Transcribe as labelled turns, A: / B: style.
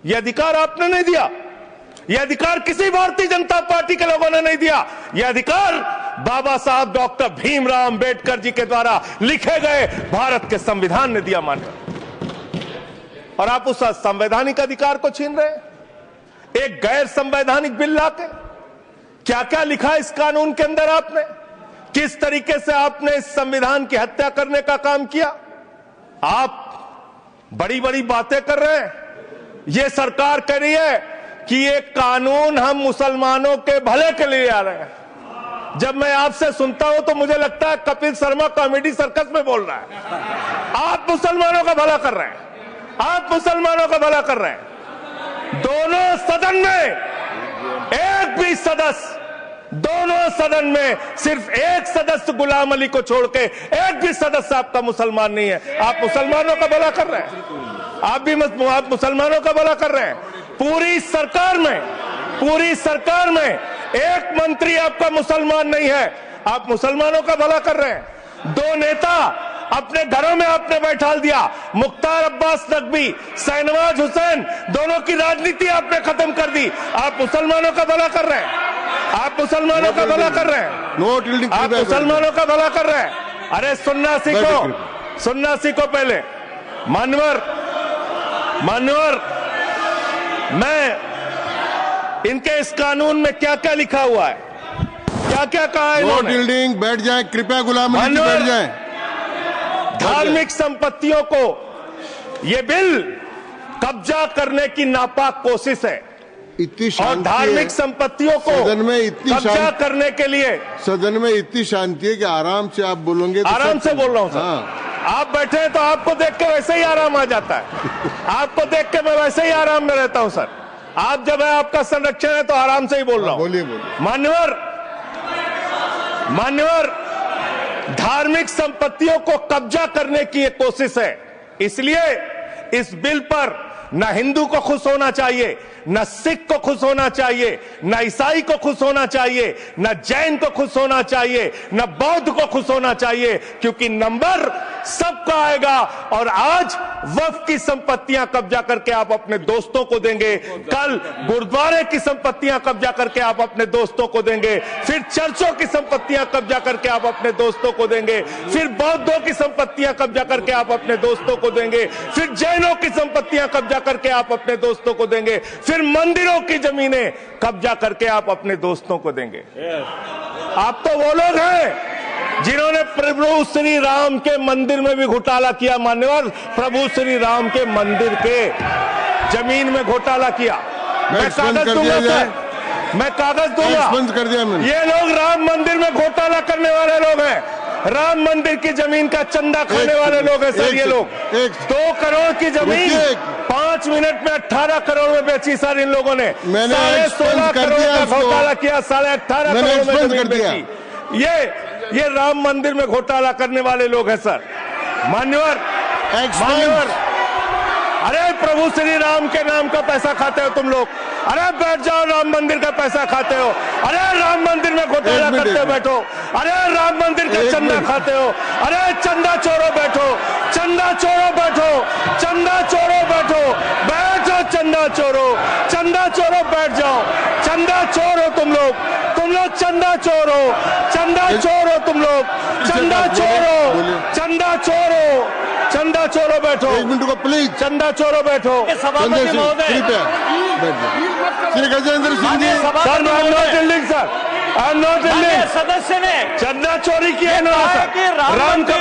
A: यह अधिकार आपने नहीं दिया। यह अधिकार किसी भारतीय जनता पार्टी के लोगों ने नहीं दिया। यह अधिकार बाबा साहब डॉक्टर भीमराव अंबेडकर जी के द्वारा लिखे गए भारत के संविधान ने दिया मान्य। और आप उस संवैधानिक अधिकार को छीन रहे हैं एक गैर संवैधानिक बिल लाके। क्या क्या लिखा इस कानून के अंदर आपने, किस तरीके से आपने इस संविधान की हत्या करने का काम किया। आप बड़ी बड़ी बातें कर रहे हैं। यह सरकार कह रही है कि ये कानून हम मुसलमानों के भले के लिए आ रहे हैं। जब मैं आपसे सुनता हूं तो मुझे लगता है कपिल शर्मा कॉमेडी सर्कस में बोल रहा है। आप मुसलमानों का भला कर रहे हैं, आप मुसलमानों का भला कर रहे हैं। दोनों सदन में एक भी सदस्य, दोनों सदन में सिर्फ एक सदस्य गुलाम अली को छोड़ के एक भी सदस्य आपका मुसलमान नहीं है। आप मुसलमानों का भला कर रहे हैं, आप मुसलमानों का भला कर रहे हैं। पूरी सरकार में एक मंत्री आपका मुसलमान नहीं है, आप मुसलमानों का भला कर रहे हैं। दो नेता अपने घरों में आपने बैठा दिया, मुख्तार अब्बास नकवी, शाहनवाज हुसैन, दोनों की राजनीति आपने खत्म कर दी। आप मुसलमानों का भला कर रहे हैं, आप मुसलमानों का भला कर रहे हैं, आप मुसलमानों का भला कर रहे हैं। अरे सुनना सीखो पहले। मान्यवर, मैं इनके इस कानून में क्या क्या लिखा हुआ है, क्या क्या कहा है इन्होंने।
B: बैठ जाए कृपया, गुलाम अली जी बैठ जाए।
A: धार्मिक संपत्तियों को यह बिल कब्जा करने की नापाक कोशिश है। और धार्मिक संपत्तियों को
B: सदन में इतनी
A: कब्जा करने के लिए
B: सदन में इतनी शांति है कि आराम से आप बोलोगे।
A: आराम से बोल रहा हूं सर। आप बैठे हैं तो आपको देख के वैसे ही आराम आ जाता है। आपको देख के मैं वैसे ही आराम में रहता हूं सर। आप जब है आपका संरक्षण है तो आराम से ही बोल रहा हूं।
B: बोलिए।
A: मान्यवर, धार्मिक संपत्तियों को कब्जा करने की एक कोशिश है। इसलिए इस बिल पर न हिंदू को खुश होना चाहिए, न सिख को खुश होना चाहिए, न ईसाई को खुश होना चाहिए, न जैन को खुश होना चाहिए, न बौद्ध को खुश होना चाहिए, क्योंकि नंबर सबका आएगा। और आज वक्फ की संपत्तियां कब्जा करके आप अपने दोस्तों को देंगे, कल गुरुद्वारे की संपत्तियां कब्जा करके आप अपने दोस्तों को देंगे, फिर चर्चों की संपत्तियां कब्जा करके आप अपने दोस्तों को देंगे, फिर बौद्धों की संपत्तियां कब्जा करके आप अपने दोस्तों को देंगे, फिर जैनों की संपत्तियां कब्जा करके आप अपने दोस्तों को देंगे, फिर मंदिरों की जमीनें कब्जा करके आप अपने दोस्तों को देंगे। आप तो वो लोग हैं जिन्होंने प्रभु श्री राम के मंदिर में भी घोटाला किया। मान्यवर, प्रभु श्री राम के मंदिर के जमीन में घोटाला किया। मैं कागज दूंगा सर, मैं कागज दूंगा। ये लोग राम मंदिर में घोटाला करने वाले लोग हैं, राम मंदिर की जमीन का चंदा खाने वाले लोग हैं सर। ये लोग 2 करोड़ की जमीन 5 मिनट में 18 करोड़ में बेची सर इन लोगों ने। 16.5 करोड़ का घोटाला किया, 18.5 करोड़ में जमीन बेची। ये राम मंदिर में घोटाला करने वाले लोग हैं सर। मान्यवर, अरे प्रभु श्री राम के नाम का पैसा खाते हो तुम लोग। अरे बैठ जाओ, राम मंदिर का पैसा खाते हो। अरे राम मंदिर में घोटाला करते हो, बैठो। अरे राम मंदिर का चंदा खाते हो। अरे चंदा चोरो बैठो, चंदा चोरो बैठो, चंदा चोरो बैठो, बैठो चंदा चोरो, चंदा चोरो बैठ जाओ। चंदा चोरो तुम लोग चंदा चोरो, चंदा चोरो तुम लोग, चंदा चोरो, चंदा चोरो, चंदा चोरो बैठो।
B: 1 मिनट को प्लीज।
A: चंदा चोरो बैठो।
B: सभापति महोदय, Shri Gajendra Singh ji.
A: Sir I am not yielding sir, I am not yielding.
C: सदस्य ने
A: चंदा चोरी किया इन्होंने सर, राम का